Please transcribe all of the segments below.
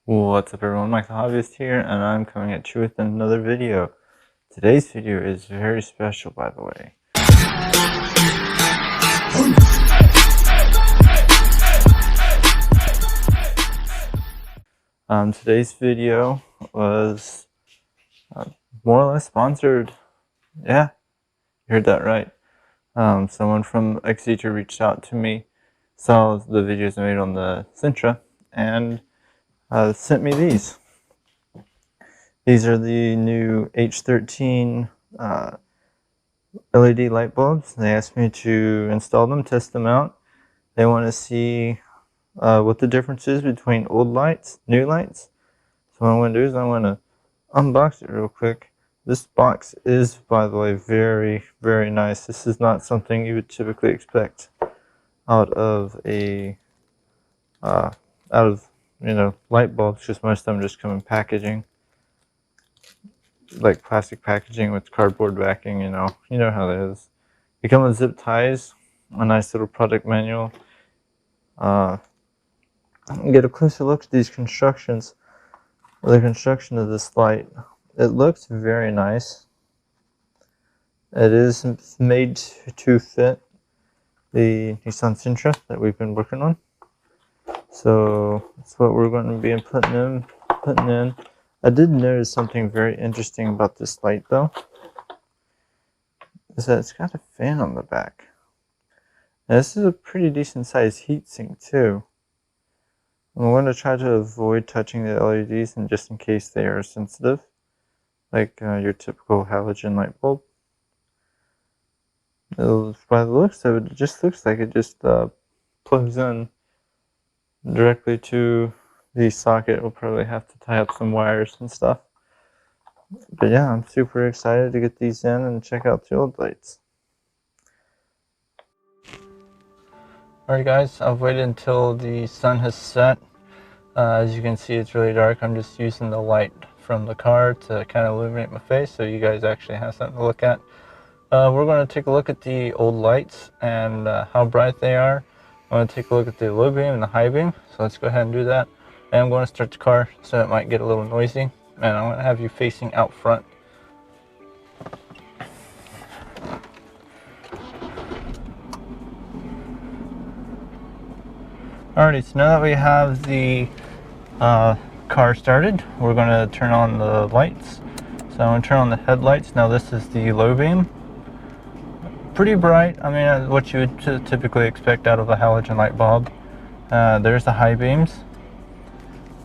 What's up everyone, Mike the Hobbyist here, and I'm coming at you with another video. Today's video is very special, by the way. Today's video was more or less sponsored. Yeah, you heard that right. Someone from AUXITO reached out to me, saw the videos I made on the Sentra, and sent me these. These are the new H13 LED light bulbs. They asked me to install them, test them out. They want to see what the difference is between old lights, new lights. So what I'm going to do is I'm going to unbox it real quick. This box is, by the way, very, very nice. This is not something you would typically expect out of a light bulbs, because most of them just come in packaging, like plastic packaging with cardboard backing. You know how that is. They come with zip ties, a nice little product manual. Get a closer look at these constructions. The construction of this light, it looks very nice. It is made to fit the Nissan Sentra that we've been working on. So that's what we're going to be putting in. I did notice something very interesting about this light though, is that it's got a fan on the back. Now, this is a pretty decent sized heatsink too. I'm going to try to avoid touching the LEDs, and just in case they are sensitive, like your typical halogen light bulb. By the looks of it, it just looks like it just plugs in directly to the socket. We'll probably have to tie up some wires and stuff. But yeah, I'm super excited to get these in and check out the old lights. Alright guys, I've waited until the sun has set. As you can see, it's really dark. I'm just using the light from the car to kind of illuminate my face so you guys actually have something to look at. We're going to take a look at the old lights and how bright they are. I'm going to take a look at the low beam and the high beam, so let's go ahead and do that. And I'm going to start the car so it might get a little noisy, and I'm going to have you facing out front. Alrighty, so now that we have the car started, we're going to turn on the lights. So I'm going to turn on the headlights. Now this is the low beam. Pretty bright. I mean, what you would typically expect out of a halogen light bulb. There's the high beams.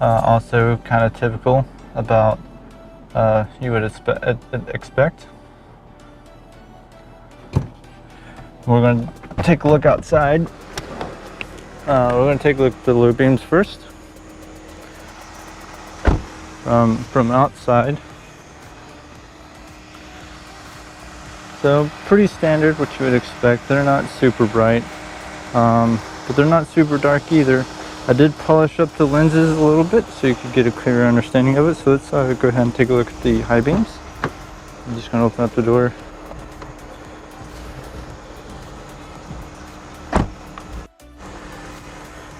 Also kind of typical about you would expect. We're going to take a look outside. We're going to take a look at the low beams first. From outside. So pretty standard, what you would expect. They're not super bright, but they're not super dark either. I did polish up the lenses a little bit so you could get a clearer understanding of it. So let's go ahead and take a look at the high beams. I'm just going to open up the door.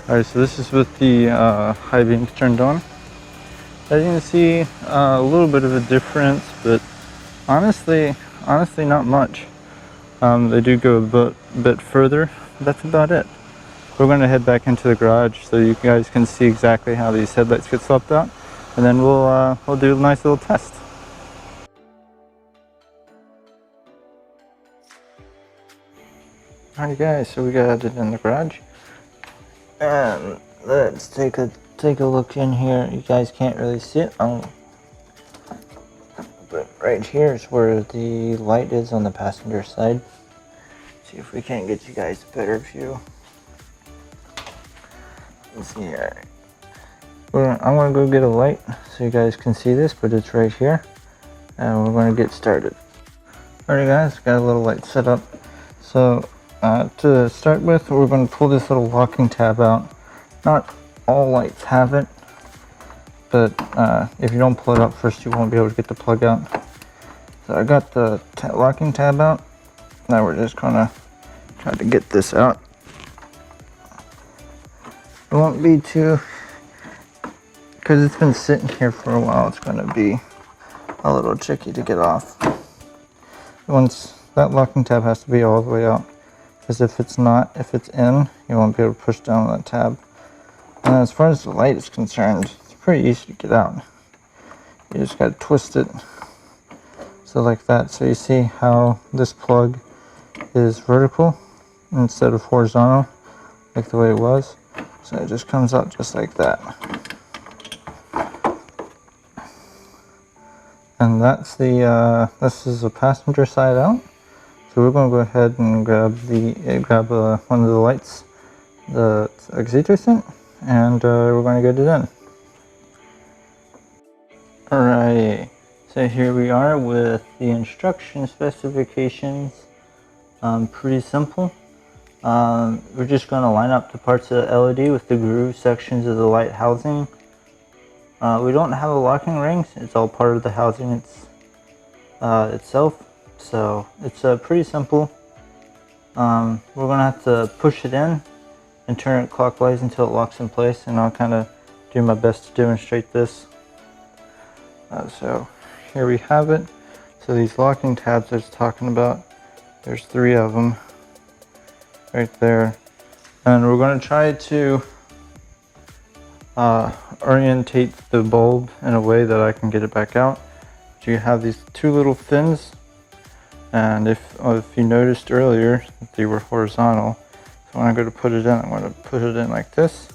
Alright, so this is with the high beams turned on. As you can see, a little bit of a difference, but honestly not much. They do go a bit further. That's about it. We're going to head back into the garage so you guys can see exactly how these headlights get swapped out, and then we'll do a nice little test. Alright guys, so we got it in the garage, and let's take a look in here. You guys can't really see it, but right here is where the light is on the passenger side. See if we can't get you guys a better view. Let's see here. I'm going to go get a light so you guys can see this, but it's right here, and we're going to get started. Alright guys, got a little light set up. So to start with, we're going to pull this little locking tab out. Not all lights have it, but if you don't pull it out first, you won't be able to get the plug out. So I got the locking tab out. Now we're just gonna try to get this out. It won't be too because it's been sitting here for a while, it's going to be a little tricky to get off. Once that locking tab has to be all the way out, because if it's not, if it's in, you won't be able to push down on that tab. And as far as the light is concerned, it's pretty easy to get out. You just got to twist it, so like that. So you see how this plug is vertical instead of horizontal, like the way it was. So it just comes out just like that. And that's the this is a passenger side out. So we're going to go ahead and grab one of the lights that AUXITO sent, and we're going to get it in. Alright, so here we are with the instruction specifications. Pretty simple. We're just going to line up the parts of the LED with the groove sections of the light housing. We don't have a locking rings, it's all part of the housing itself. So it's pretty simple. We're going to have to push it in and turn it clockwise until it locks in place, and I'll kind of do my best to demonstrate this. So here we have it. So these locking tabs I was talking about, there's 3 of them right there, and we're going to try to orientate the bulb in a way that I can get it back out. So you have these 2 little fins, and if you noticed earlier, they were horizontal. So when I go to put it in, I'm going to put it in like this,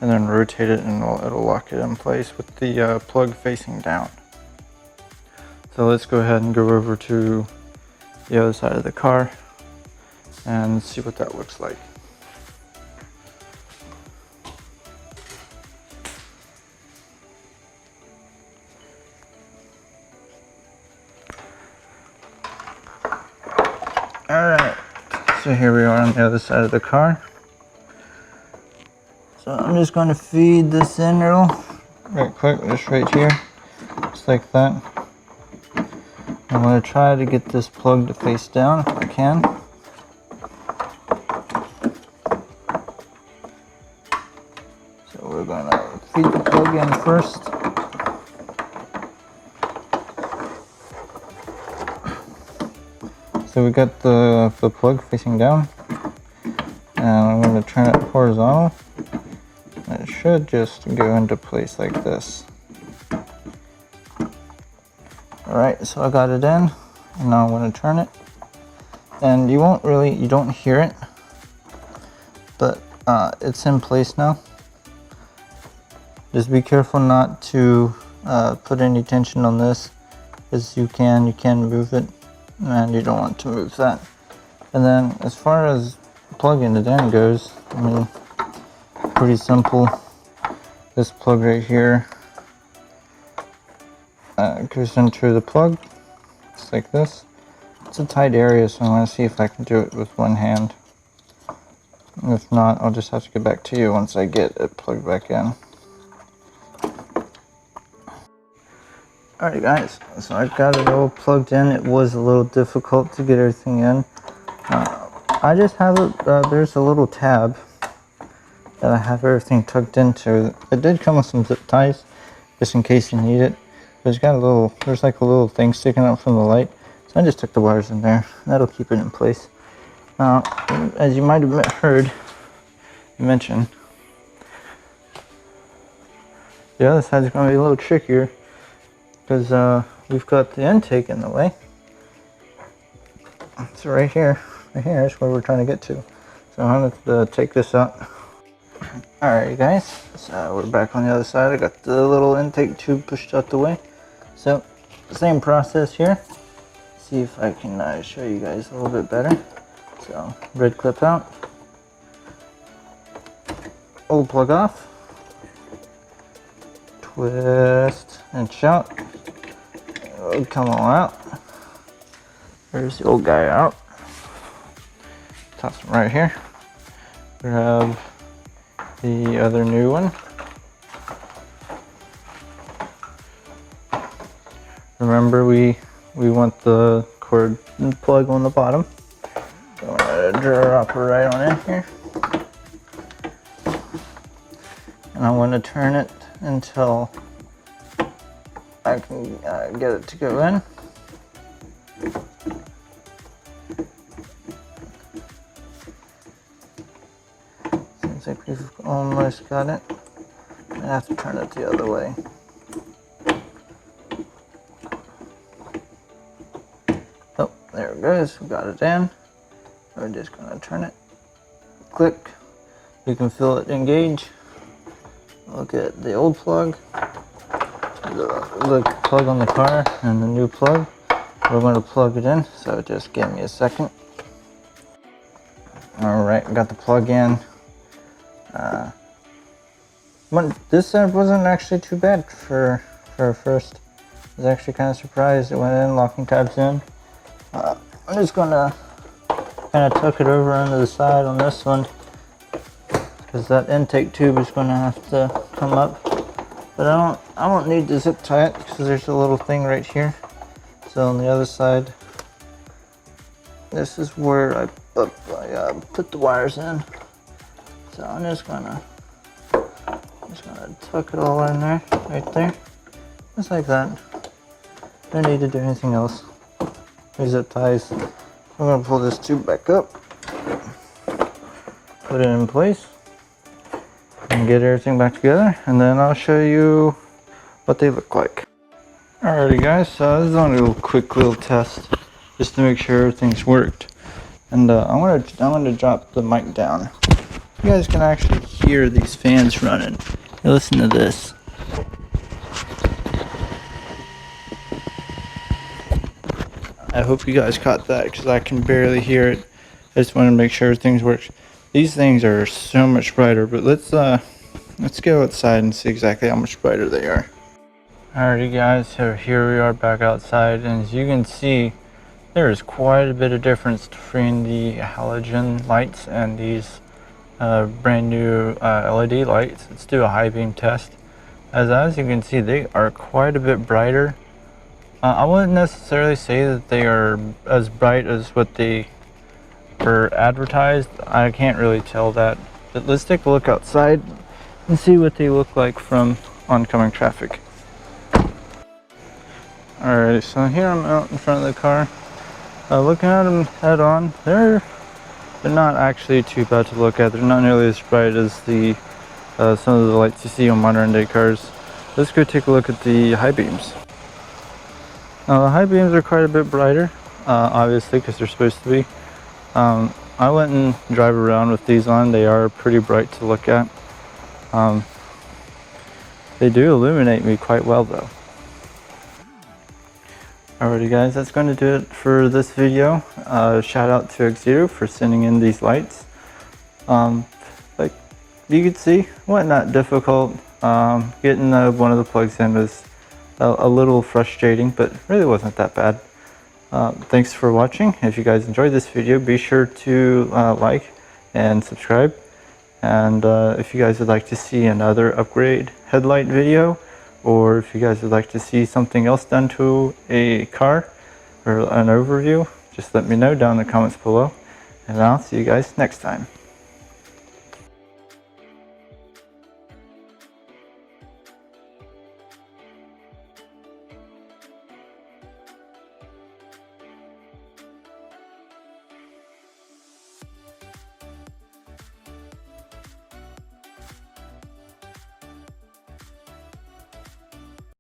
and then rotate it, and it'll lock it in place with the plug facing down. So let's go ahead and go over to the other side of the car and see what that looks like. Alright, so here we are on the other side of the car. So I'm just going to feed this in real quick, just right here, just like that. I'm going to try to get this plug to face down if I can. So we're going to feed the plug in first. So we got the plug facing down, and I'm going to turn it horizontal. It should just go into place like this. Alright, so I got it in, and now I'm going to turn it. And you don't hear it, but it's in place now. Just be careful not to put any tension on this, as you can move it, and you don't want to move that. And then as far as plugging it in goes, I mean, pretty simple. This plug right here goes into the plug, just like this. It's a tight area, so I'm going to see if I can do it with one hand. If not, I'll just have to get back to you once I get it plugged back in. Alright guys, so I've got it all plugged in. It was a little difficult to get everything in. I just have it, there's a little tab that I have everything tucked into. It did come with some zip ties, just in case you need it. There's like a little thing sticking out from the light. So I just took the wires in there. That'll keep it in place. Now, as you might have heard mention, the other side is going to be a little trickier, because we've got the intake in the way. So right here is where we're trying to get to. So I'm going to take this out. Alright guys, so we're back on the other side. I got the little intake tube pushed out the way. So same process here. See if I can show you guys a little bit better. So red clip out, old plug off, twist and shout. It'll come all out. There's the old guy out. Toss him right here. Grab the other new one. Remember, we want the cord plug on the bottom. So I'm gonna drop it right on in here. And and I'm going to turn it until I can get it to go in. Seems like we've almost got it. I have to turn it the other way. Oh, there it goes. We got it in. We're just going to turn it. Click. You can feel it engage. Look at the old plug, the plug on the car, and the new plug. We're going to plug it in, so just give me a second. Alright, got the plug in. This set wasn't actually too bad for first. I was actually kind of surprised. It went in, locking tabs in. I'm just going to kind of tuck it over onto the side on this one, because that intake tube is going to have to come up. But I don't need to zip tie it because there's a little thing right here. So on the other side, this is where I put the wires in. So I'm just gonna tuck it all in there, right there, just like that. Don't need to do anything else. These zip ties. I'm gonna pull this tube back up, put it in place, and get everything back together, and then I'll show you what they look like. Alrighty guys, so this is only a quick little test just to make sure everything's worked. And I'm gonna drop the mic down. You guys can actually hear these fans running. Hey, listen to this. I hope you guys caught that because I can barely hear it. I just want to make sure things work. These things are so much brighter, but let's go outside and see exactly how much brighter they are. Alrighty guys, so here we are back outside, and as you can see, there is quite a bit of difference between the halogen lights and these brand new LED lights. Let's do a high beam test. As you can see, they are quite a bit brighter. I wouldn't necessarily say that they are as bright as what they are advertised. I can't really tell that. But let's take a look outside and see what they look like from oncoming traffic. Alright, so here I'm out in front of the car. Looking at them head on, they're not actually too bad to look at. They're not nearly as bright as the some of the lights you see on modern day cars. Let's go take a look at the high beams. Now the high beams are quite a bit brighter, obviously, because they're supposed to be. I went and drive around with these on. They are pretty bright to look at. They do illuminate me quite well though. Alrighty guys, that's going to do it for this video. Shout out to AUXITO for sending in these lights. Like you can see, wasn't that difficult. Getting one of the plugs in was a little frustrating, but really wasn't that bad. Thanks for watching. If you guys enjoyed this video, be sure to like and subscribe. And if you guys would like to see another upgrade headlight video, or if you guys would like to see something else done to a car or an overview, just let me know down in the comments below, and I'll see you guys next time.